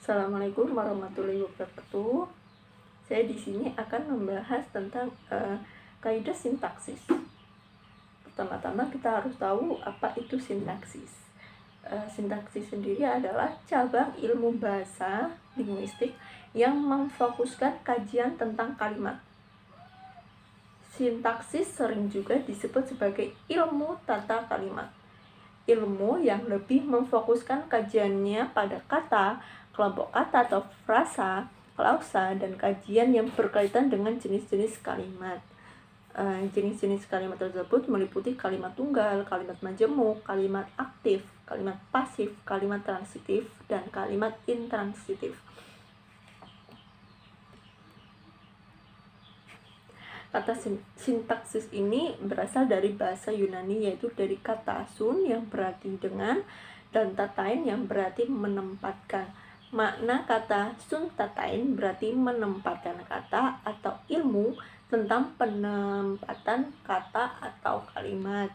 Assalamualaikum warahmatullahi wabarakatuh. Saya di sini akan membahas tentang kaidah sintaksis. Pertama-tama kita harus tahu apa itu sintaksis. Sintaksis sendiri adalah cabang ilmu bahasa linguistik yang memfokuskan kajian tentang kalimat. Sintaksis sering juga disebut sebagai ilmu tata kalimat. Ilmu yang lebih memfokuskan kajiannya pada kata, kelompok kata atau frasa, klausa, dan kajian yang berkaitan dengan jenis-jenis kalimat. Jenis-jenis kalimat tersebut meliputi kalimat tunggal, kalimat majemuk, kalimat aktif, kalimat pasif, kalimat transitif, dan kalimat intransitif. Kata sintaksis ini berasal dari bahasa Yunani, yaitu dari kata sun yang berarti dengan dan tatain yang berarti menempatkan. Makna kata sun tatain berarti menempatkan kata atau ilmu tentang penempatan kata atau kalimat.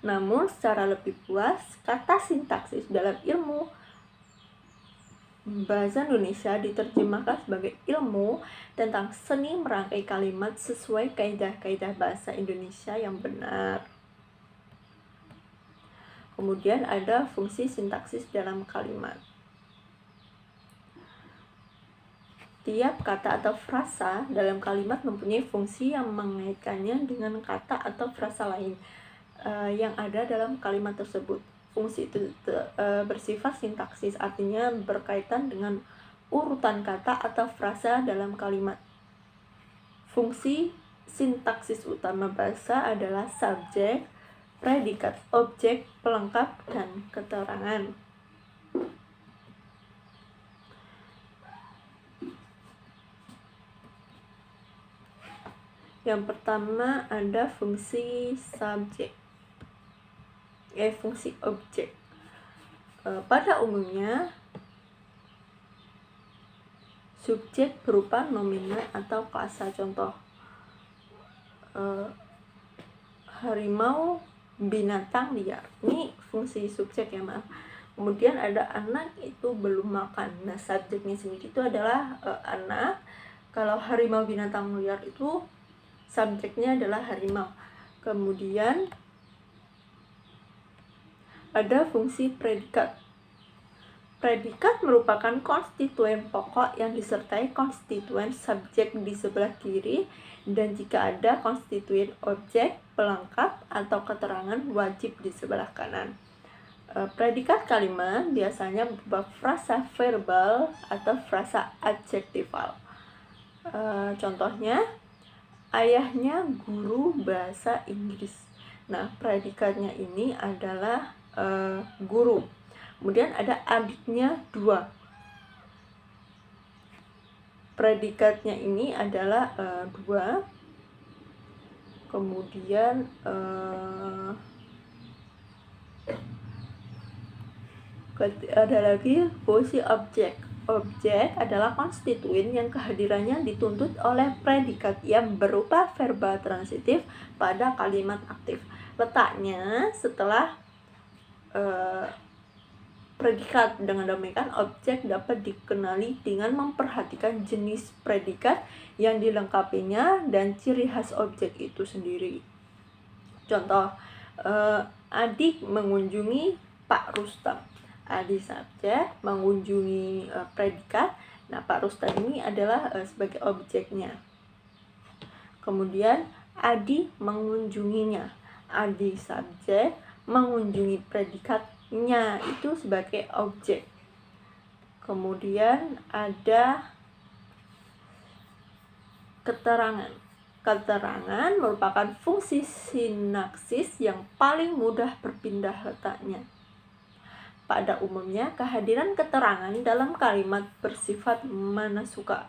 Namun secara lebih luas, kata sintaksis dalam ilmu bahasa Indonesia diterjemahkan sebagai ilmu tentang seni merangkai kalimat sesuai kaidah-kaidah bahasa Indonesia yang benar. Kemudian ada fungsi sintaksis dalam kalimat. Tiap kata atau frasa dalam kalimat mempunyai fungsi yang mengaitkannya dengan kata atau frasa lain yang ada dalam kalimat tersebut. Fungsi itu bersifat sintaksis, artinya berkaitan dengan urutan kata atau frasa dalam kalimat. Fungsi sintaksis utama bahasa adalah subjek, predikat, objek, pelengkap, dan keterangan. Yang pertama ada fungsi subjek, fungsi objek. Pada umumnya subjek berupa nominal atau klasa. Contoh, harimau, binatang liar. Ini fungsi subjek ya, maaf. Kemudian ada anak itu belum makan. Nah, subjeknya sendiri itu adalah anak. Kalau harimau, binatang liar itu subjeknya adalah harimau. Kemudian ada fungsi predikat. Predikat merupakan konstituen pokok yang disertai konstituen subjek di sebelah kiri, dan jika ada konstituen objek, pelengkap, atau keterangan wajib di sebelah kanan. Predikat kalimat biasanya berupa frasa verbal atau frasa adjektifal. Contohnya, ayahnya guru bahasa Inggris. Nah, predikatnya ini adalah guru. Kemudian ada adiknya 2. Predikatnya ini adalah 2. Kemudian ada lagi fungsi objek. Objek adalah konstituen yang kehadirannya dituntut oleh predikat yang berupa verbal transitif pada kalimat aktif. Letaknya setelah predikat. Dengan demikian, objek dapat dikenali dengan memperhatikan jenis predikat yang dilengkapinya dan ciri khas objek itu sendiri. Contoh, adik mengunjungi Pak Rustam. Adik subjek, mengunjungi predikat. Nah, Pak Rustam ini adalah sebagai objeknya. Kemudian, Adi mengunjunginya. Adi subjek, mengunjungi predikatnya itu sebagai objek. Kemudian ada keterangan. Keterangan merupakan fungsi sintaksis yang paling mudah berpindah letaknya. Pada umumnya, kehadiran keterangan dalam kalimat bersifat manasuka.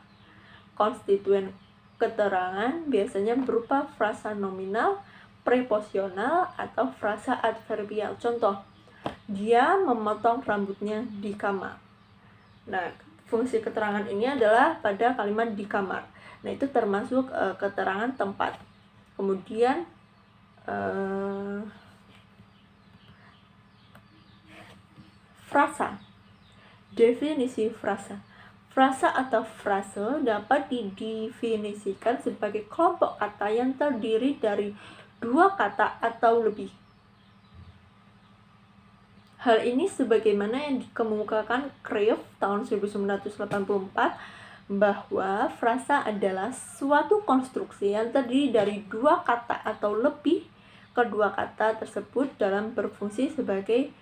Konstituen keterangan biasanya berupa frasa nominal, preposisional, atau frasa adverbial. Contoh, dia memotong rambutnya di kamar. Nah, fungsi keterangan ini adalah pada kalimat di kamar. Nah, itu termasuk keterangan tempat. Kemudian frasa. Definisi frasa. Frasa atau frase dapat didefinisikan sebagai kelompok kata yang terdiri dari dua kata atau lebih. Hal ini sebagaimana yang dikemukakan Kreeft tahun 1984 bahwa frasa adalah suatu konstruksi yang terdiri dari dua kata atau lebih. Kedua kata tersebut dalam berfungsi sebagai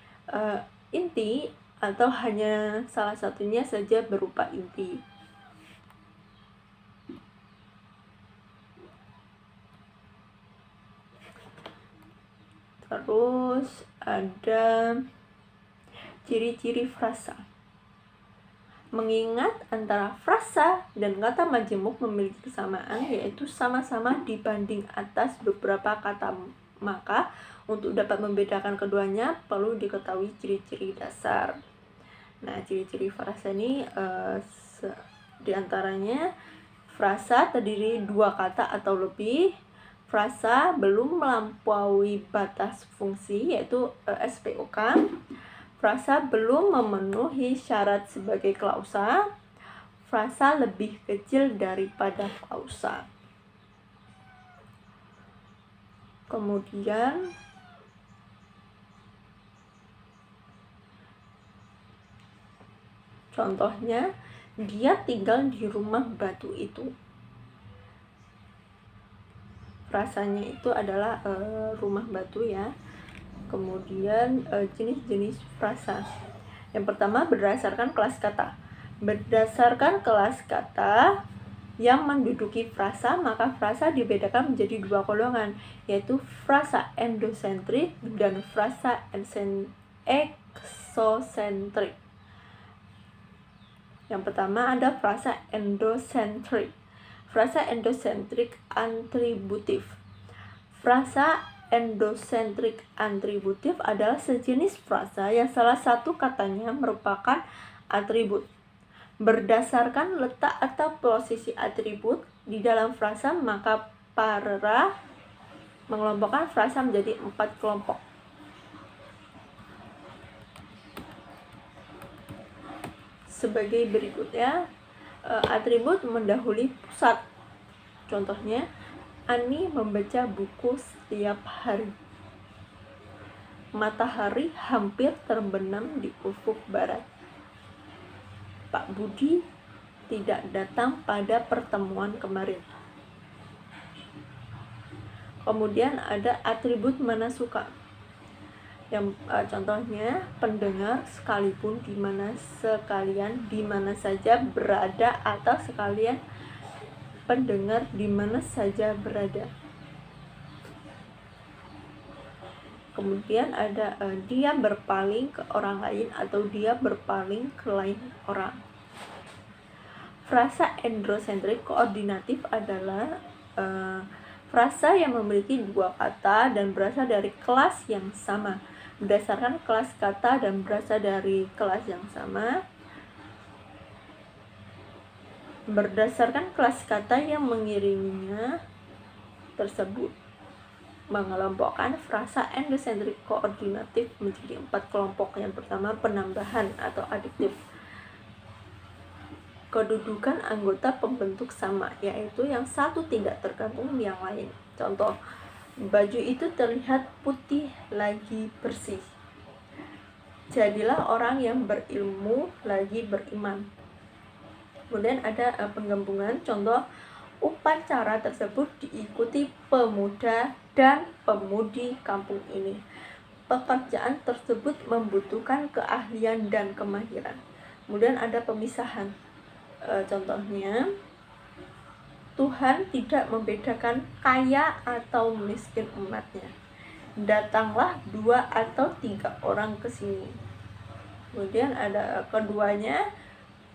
inti atau hanya salah satunya saja berupa inti. Terus ada ciri-ciri frasa. Mengingat antara frasa dan kata majemuk memiliki kesamaan, yaitu sama-sama dibanding atas beberapa kata, maka untuk dapat membedakan keduanya perlu diketahui ciri-ciri dasar. Nah, ciri-ciri frasa ini diantaranya frasa terdiri dua kata atau lebih, frasa belum melampaui batas fungsi yaitu SPOK, frasa belum memenuhi syarat sebagai klausa, frasa lebih kecil daripada klausa. Kemudian contohnya, dia tinggal di rumah batu itu. Frasanya itu adalah rumah batu ya. Kemudian jenis-jenis frasa. Yang pertama berdasarkan kelas kata. Berdasarkan kelas kata yang menduduki frasa, maka frasa dibedakan menjadi dua golongan, yaitu frasa endosentrik dan frasa eksosentrik. Yang pertama ada frasa endosentrik. Frasa endosentrik atributif. Frasa endosentrik atributif adalah sejenis frasa yang salah satu katanya merupakan atribut. Berdasarkan letak atau posisi atribut di dalam frasa, maka Parera mengelompokkan frasa menjadi 4 kelompok. Sebagai berikutnya, atribut mendahului pusat. Contohnya, Ani membaca buku setiap hari. Matahari hampir terbenam di ufuk barat. Pak Budi tidak datang pada pertemuan kemarin. Kemudian ada atribut mana suka. Yang contohnya, pendengar sekalipun di mana saja berada, atau sekalian pendengar di mana saja berada. Kemudian ada dia berpaling ke orang lain atau dia berpaling ke lain orang. Frasa endosentrik koordinatif adalah frasa yang memiliki dua kata dan berasal dari kelas yang sama. Berdasarkan kelas kata dan berasal dari kelas yang sama. Berdasarkan kelas kata yang mengiringinya tersebut, mengelompokkan frasa endosentrik koordinatif menjadi 4 kelompok. Yang pertama, penambahan atau adiktif. Kedudukan anggota pembentuk sama, yaitu yang satu tidak tergantung yang lain. Contoh, baju itu terlihat putih lagi bersih. Jadilah orang yang berilmu lagi beriman. Kemudian ada penggabungan. Contoh, upacara tersebut diikuti pemuda dan pemudi kampung ini. Pekerjaan tersebut membutuhkan keahlian dan kemahiran. Kemudian ada pemisahan. Contohnya, Tuhan tidak membedakan kaya atau miskin umatnya. Datanglah 2 atau 3 orang ke sini. Kemudian ada keduanya,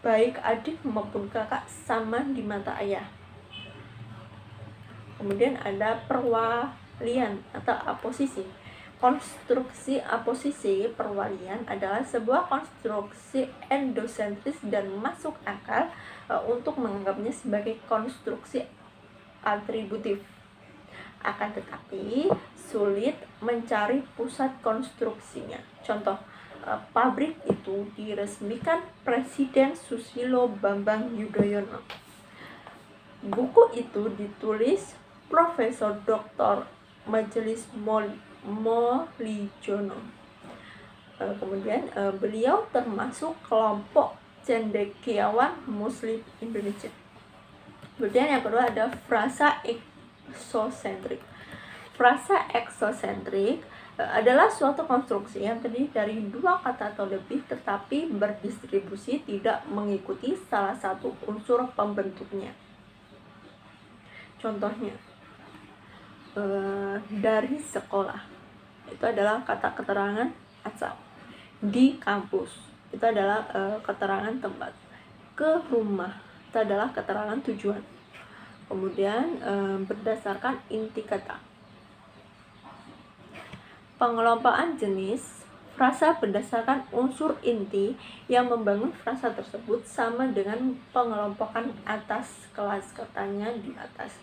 baik adik maupun kakak sama di mata ayah. Kemudian ada perwalian atau aposisi. Konstruksi aposisi perwalian adalah sebuah konstruksi endosentris dan masuk akal untuk menganggapnya sebagai konstruksi atributif. Akan tetapi sulit mencari pusat konstruksinya. Contoh, pabrik itu diresmikan Presiden Susilo Bambang Yudhoyono. Buku itu ditulis Profesor Dr. Majelis Molijono. Kemudian beliau termasuk kelompok cendekiawan Muslim Indonesia. Kemudian yang kedua ada frasa eksosentrik. Frasa eksosentrik adalah suatu konstruksi yang terdiri dari dua kata atau lebih tetapi berdistribusi tidak mengikuti salah satu unsur pembentuknya. Contohnya, dari sekolah itu adalah kata keterangan asal. Di kampus itu adalah keterangan tempat. Ke rumah itu adalah keterangan tujuan. Kemudian berdasarkan inti kata. Pengelompokan jenis frasa berdasarkan unsur inti yang membangun frasa tersebut sama dengan pengelompokan atas kelas katanya di atas.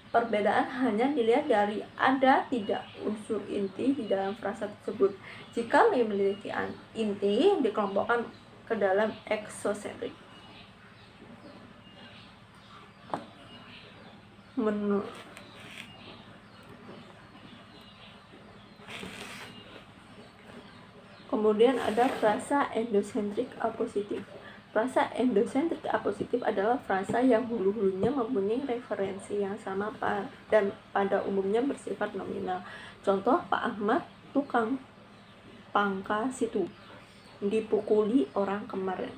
Perbedaan hanya dilihat dari ada tidak unsur inti di dalam frasa tersebut. Jika memiliki inti, dikelompokkan ke dalam eksosentrik. Kemudian ada frasa endosentrik apositif. Frasa endosentrik apositif adalah frasa yang hulu-hulunya mempunyai referensi yang sama dan pada umumnya bersifat nominal. Contoh, Pak Ahmad tukang pangka situ, dipukuli orang kemarin.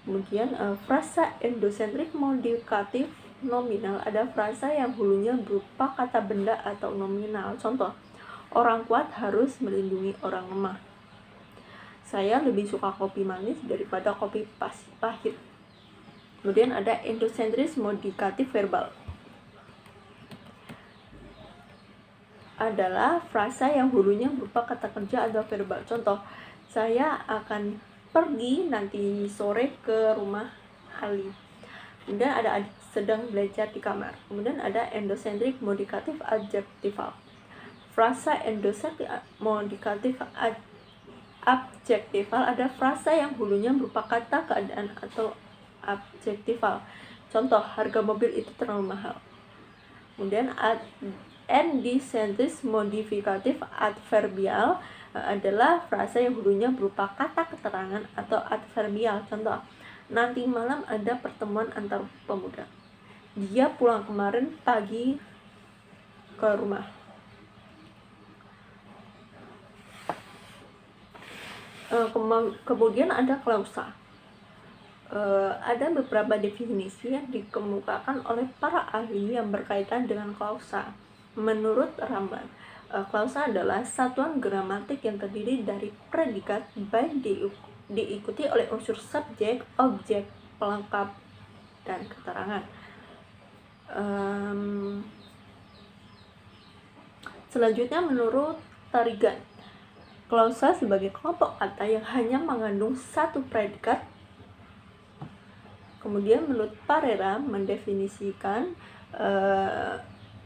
Kemudian frasa endosentrik modifikatif nominal ada frasa yang hulunya berupa kata benda atau nominal. Contoh, orang kuat harus melindungi orang lemah. Saya lebih suka kopi manis daripada kopi pahit. Kemudian ada endosentris modifikatif verbal. Adalah frasa yang hulunya berupa kata kerja atau verbal. Contoh, saya akan pergi nanti sore ke rumah Ali. Kemudian ada adik sedang belajar di kamar. Kemudian ada endosentrik modifikatif adjektifal. Frasa endosentrik modifikatif adjektifal ada frasa yang hulunya berupa kata keadaan atau adjektifal. Contoh, harga mobil itu terlalu mahal. Kemudian endosentris modifikatif adverbial adalah frasa yang hulunya berupa kata keterangan atau adverbial. Contoh, nanti malam ada pertemuan antar pemuda. Dia pulang kemarin pagi ke rumah. Kemudian ada klausa. Ada beberapa definisi yang dikemukakan oleh para ahli yang berkaitan dengan klausa. Menurut Ramban, klausa adalah satuan gramatik yang terdiri dari predikat baik diikuti oleh unsur subjek, objek, pelengkap, dan keterangan. Selanjutnya menurut Tarigan, klausa sebagai kelompok kata yang hanya mengandung satu predikat. Kemudian menurut Parera mendefinisikan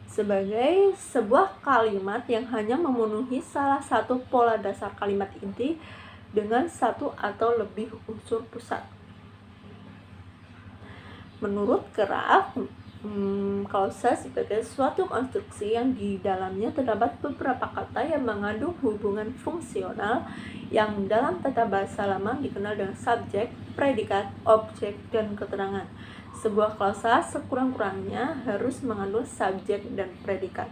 sebagai sebuah kalimat yang hanya memenuhi salah satu pola dasar kalimat inti dengan satu atau lebih unsur pusat. Menurut Graf, klausa sebagai suatu konstruksi yang di dalamnya terdapat beberapa kata yang mengandung hubungan fungsional yang dalam tata bahasa lama dikenal dengan subjek, predikat, objek, dan keterangan. Sebuah klausa sekurang-kurangnya harus mengandung subjek dan predikat.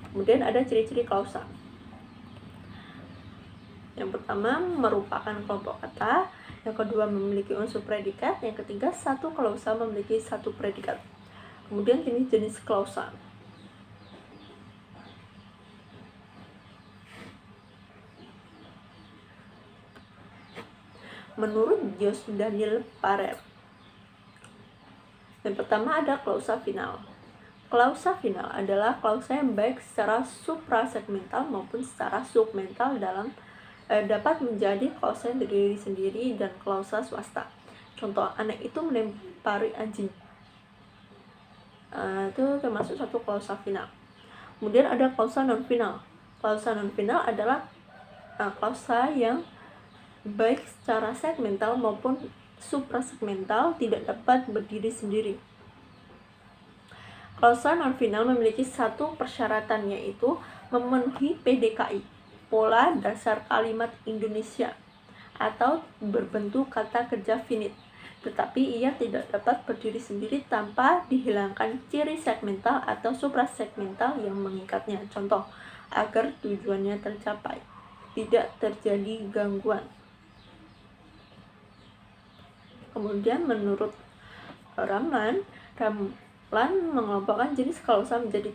Kemudian ada ciri-ciri klausa. Yang pertama, merupakan kelompok kata. Yang kedua, memiliki unsur predikat. Yang ketiga, satu klausa memiliki satu predikat. Kemudian jenis-jenis klausa. Menurut Jos Daniel Parer, yang pertama ada klausa final. Klausa final adalah klausa yang baik secara suprasegmental maupun secara submental dapat menjadi klausa yang berdiri sendiri dan klausa swasta. Contoh, anak itu melempari anjing. Itu termasuk satu klausa final. Kemudian ada klausa non final. Klausa non final adalah klausa yang baik secara segmental maupun suprasegmental, tidak dapat berdiri sendiri. Klausa non-final memiliki satu persyaratan, yaitu memenuhi PDKI, pola dasar kalimat Indonesia, atau berbentuk kata kerja finit, tetapi ia tidak dapat berdiri sendiri tanpa dihilangkan ciri segmental atau suprasegmental yang mengikatnya. Contoh, agar tujuannya tercapai, tidak terjadi gangguan. Kemudian menurut Ramlan mengelompokkan jenis klausa menjadi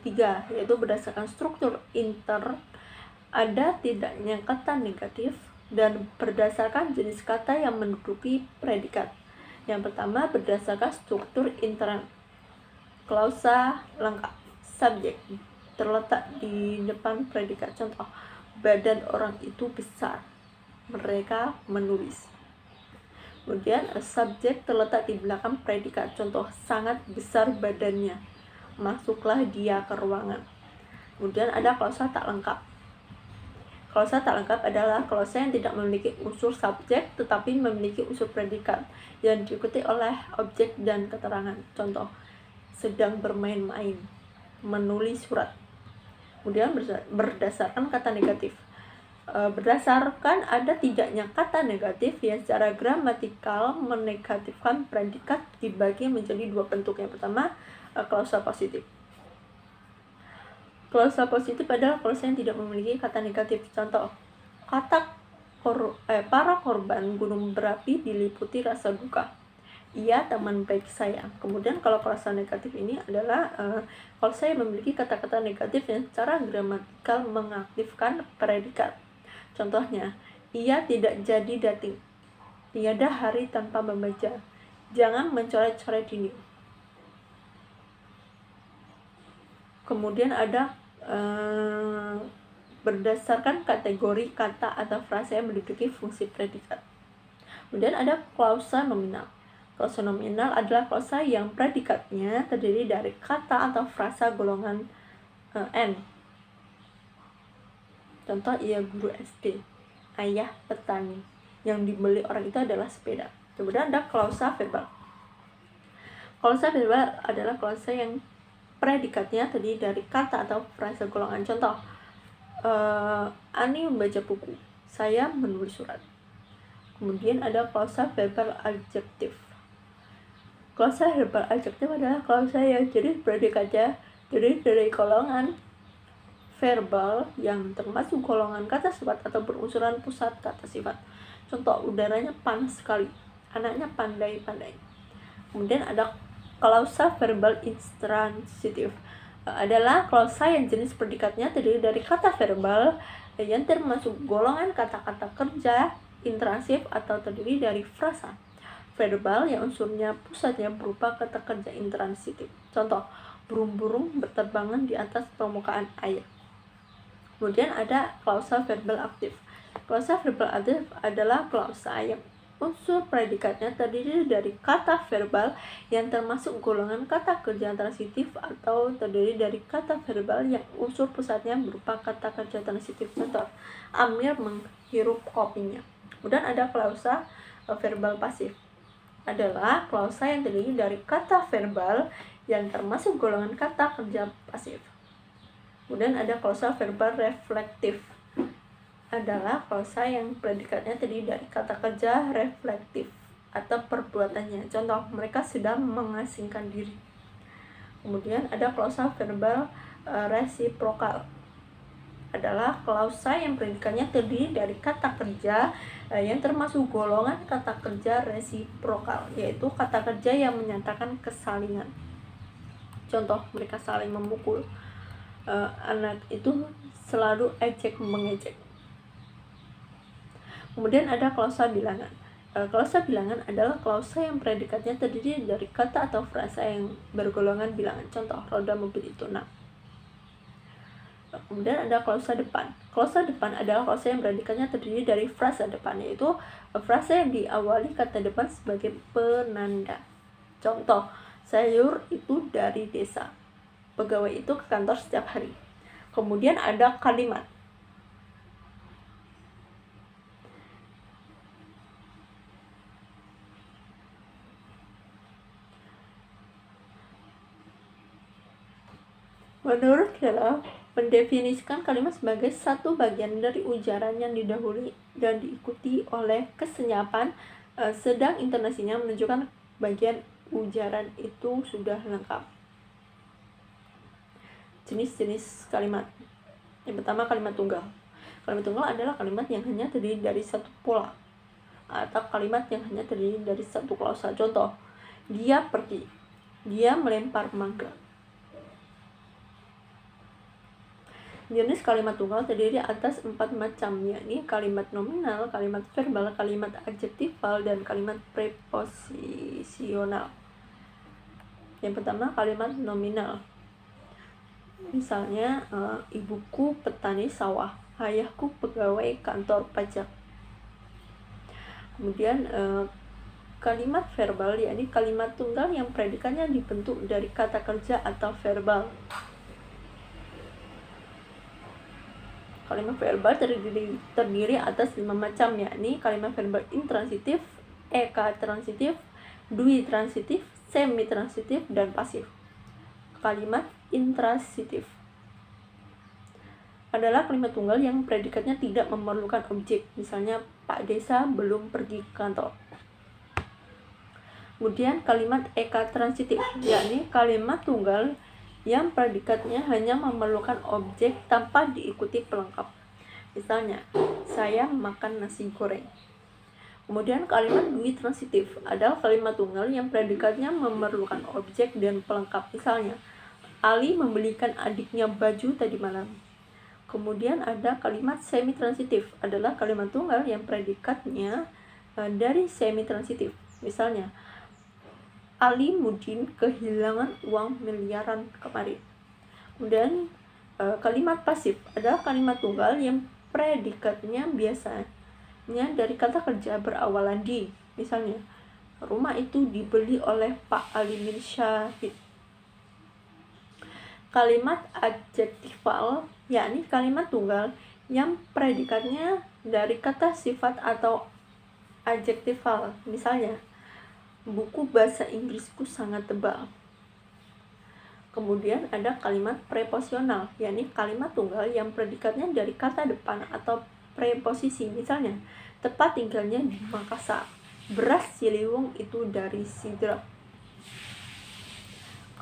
3, yaitu berdasarkan struktur inter, ada tidaknya kata negatif, dan berdasarkan jenis kata yang menduduki predikat. Yang pertama, berdasarkan struktur intern. Klausa lengkap, subjek terletak di depan predikat. Contoh, badan orang itu besar, mereka menulis. Kemudian subjek terletak di belakang predikat. Contoh, sangat besar badannya, masuklah dia ke ruangan. Kemudian ada klausa tak lengkap. Klausa tak lengkap adalah klausa yang tidak memiliki unsur subjek tetapi memiliki unsur predikat yang diikuti oleh objek dan keterangan. Contoh, sedang bermain-main, menulis surat. Kemudian berdasarkan kata negatif. Berdasarkan ada tidaknya kata negatif yang secara gramatikal menegatifkan predikat dibagi menjadi 2 bentuk. Yang pertama, klausa positif. Klausa positif adalah klausa yang tidak memiliki kata negatif. Contoh, para korban gunung berapi diliputi rasa duka. Ia teman baik saya. Kemudian kalau klausa negatif ini adalah klausa yang memiliki kata-kata negatif yang secara gramatikal mengaktifkan predikat. Contohnya, ia tidak jadi dating, tiada hari tanpa membaca, jangan mencoret-coret dinding. Kemudian ada berdasarkan kategori kata atau frasa yang menduduki fungsi predikat. Kemudian ada klausa nominal. Klausa nominal adalah klausa yang predikatnya terdiri dari kata atau frasa golongan N. Contoh, ia guru SD, ayah petani, yang dibeli orang itu adalah sepeda. Kemudian ada klausa verbal. Klausa verbal adalah klausa yang predikatnya terdiri dari kata atau frasa golongan. Contoh, Ani membaca buku, saya menulis surat. Kemudian ada klausa verbal adjektif. Klausa verbal adjektif adalah klausa yang jadi predikatnya terdiri dari golongan verbal yang termasuk golongan kata sifat atau berunsuran pusat kata sifat. Contoh, udaranya panas sekali, anaknya pandai-pandai. Kemudian ada klausa verbal intransitif. Adalah klausa yang jenis predikatnya terdiri dari kata verbal yang termasuk golongan kata-kata kerja intransif atau terdiri dari frasa verbal yang unsurnya pusatnya berupa kata kerja intransitif. Contoh, burung-burung berterbangan di atas permukaan air. Kemudian ada klausa verbal aktif. Klausa verbal aktif adalah klausa yang unsur predikatnya terdiri dari kata verbal yang termasuk golongan kata kerja transitif atau terdiri dari kata verbal yang unsur pusatnya berupa kata kerja transitif. Contoh, Amir menghirup kopinya. Kemudian ada klausa verbal pasif. Adalah klausa yang terdiri dari kata verbal yang termasuk golongan kata kerja pasif. Kemudian ada klausa verbal reflektif. Adalah klausa yang predikatnya terdiri dari kata kerja reflektif atau perbuatannya. Contoh, mereka sedang mengasingkan diri. Kemudian ada klausa verbal resiprokal. Adalah klausa yang predikatnya terdiri dari kata kerja yang termasuk golongan kata kerja resiprokal, yaitu kata kerja yang menyatakan kesalingan. Contoh, mereka saling memukul. Anak itu selalu ejek mengejek. Kemudian ada klausa bilangan. Klausa bilangan adalah klausa yang predikatnya terdiri dari kata atau frasa yang bergolongan bilangan. Contoh, roda mobil itu 6. Kemudian ada klausa depan. Klausa depan adalah klausa yang predikatnya terdiri dari frasa depan, yaitu frasa yang diawali kata depan sebagai penanda. Contoh, sayur itu dari desa, pegawai itu ke kantor setiap hari. Kemudian ada kalimat. Menurut Keller, mendefinisikan kalimat sebagai satu bagian dari ujaran yang didahului dan diikuti oleh kesenyapan, sedang intonasinya menunjukkan bagian ujaran itu sudah lengkap. Jenis-jenis kalimat. Yang pertama, kalimat tunggal. Kalimat tunggal adalah kalimat yang hanya terdiri dari satu pola atau kalimat yang hanya terdiri dari satu klausa. Contoh, dia pergi, dia melempar mangga. Jenis kalimat tunggal terdiri atas 4 macam, yakni kalimat nominal, kalimat verbal, kalimat adjektifal, dan kalimat preposisional. Yang pertama, kalimat nominal. Misalnya, ibuku petani sawah, ayahku pegawai kantor pajak. Kemudian kalimat verbal, yakni kalimat tunggal yang predikatnya dibentuk dari kata kerja atau verbal. Kalimat verbal terdiri atas 5 macam, yakni kalimat verbal intransitif, eka-transitif, dwi-transitif, semi-transitif, dan pasif. Kalimat intransitif adalah kalimat tunggal yang predikatnya tidak memerlukan objek, misalnya Pak Desa belum pergi ke kantor. Kemudian kalimat eka-transitif, yakni kalimat tunggal yang predikatnya hanya memerlukan objek tanpa diikuti pelengkap. Misalnya, saya makan nasi goreng. Kemudian kalimat dwi-transitif adalah kalimat tunggal yang predikatnya memerlukan objek dan pelengkap. Misalnya, Ali membelikan adiknya baju tadi malam. Kemudian ada kalimat semi-transitif, adalah kalimat tunggal yang predikatnya dari semi-transitif. Misalnya, Ali Mudin kehilangan uang miliaran kemarin. Kemudian kalimat pasif adalah kalimat tunggal yang predikatnya biasanya dari kata kerja berawalan di. Misalnya, rumah itu dibeli oleh Pak Alimin Syahid. Kalimat adjektifal, yakni kalimat tunggal yang predikatnya dari kata sifat atau adjektifal. Misalnya, buku bahasa Inggrisku sangat tebal. Kemudian ada kalimat preposisional, yakni kalimat tunggal yang predikatnya dari kata depan atau preposisi. Misalnya, tempat tinggalnya di Makassar. Beras Ciliwung itu dari Sidrap.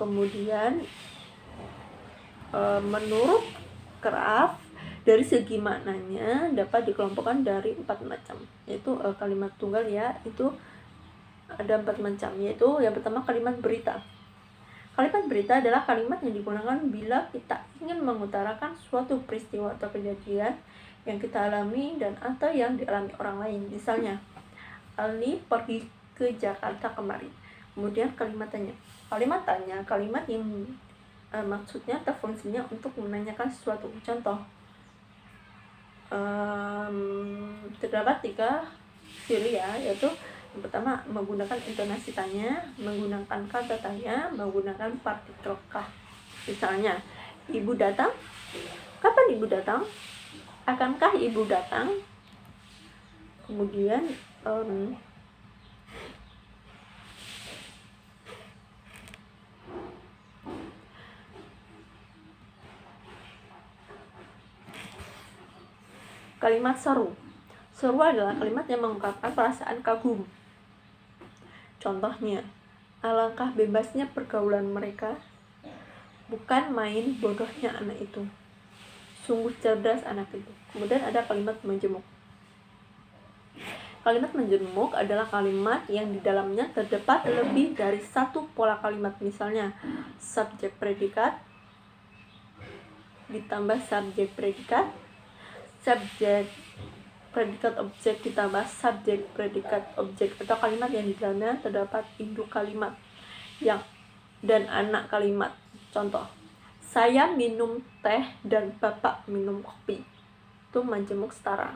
Kemudian menurut Kraft, dari segi maknanya dapat dikelompokkan dari 4 macam, yaitu kalimat tunggal itu ada 4 macam, yaitu yang pertama kalimat berita. Kalimat berita adalah kalimat yang digunakan bila kita ingin mengutarakan suatu peristiwa atau kejadian yang kita alami dan atau yang dialami orang lain. Misalnya, Ali pergi ke Jakarta kemarin. Kemudian kalimat tanya. Kalimat tanya, kalimat yang maksudnya atau fungsinya untuk menanyakan sesuatu. Contoh, terdapat 3 ciri yaitu yang pertama menggunakan intonasi tanya, menggunakan kata tanya, menggunakan partikel kah. Misalnya, ibu datang? Kapan ibu datang? Akankah ibu datang? Kemudian kalimat seru. Seru adalah kalimat yang mengungkapkan perasaan kagum. Contohnya, alangkah bebasnya pergaulan mereka. Bukan main bodohnya anak itu. Sungguh cerdas anak itu. Kemudian ada kalimat menjemuk. Kalimat menjemuk adalah kalimat yang di dalamnya terdapat lebih dari satu pola kalimat. Misalnya, subjek predikat ditambah subjek predikat, subjek predikat objek ditambah subjek predikat objek, atau kalimat yang di dalamnya terdapat induk kalimat yang dan anak kalimat. Contoh, saya minum teh dan bapak minum kopi. Itu menjemuk setara.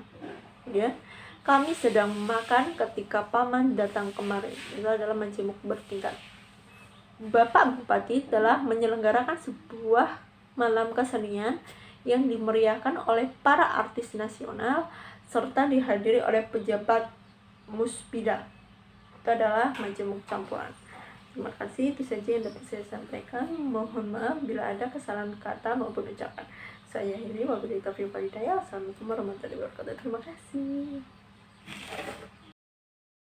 Ya, kami sedang makan ketika paman datang kemarin. Itu adalah menjemuk bertingkat. Bapak Bupati telah menyelenggarakan sebuah malam kesenian yang dimeriahkan oleh para artis nasional serta dihadiri oleh pejabat musbida. Itu adalah menjemuk campuran. Terima kasih, itu saja yang dapat saya sampaikan. Mohon maaf bila ada kesalahan kata maupun ucapan. Saya Hili, wabillahi taufiq wal hidayah. Assalamualaikum warahmatullahi wabarakatuh. Terima kasih.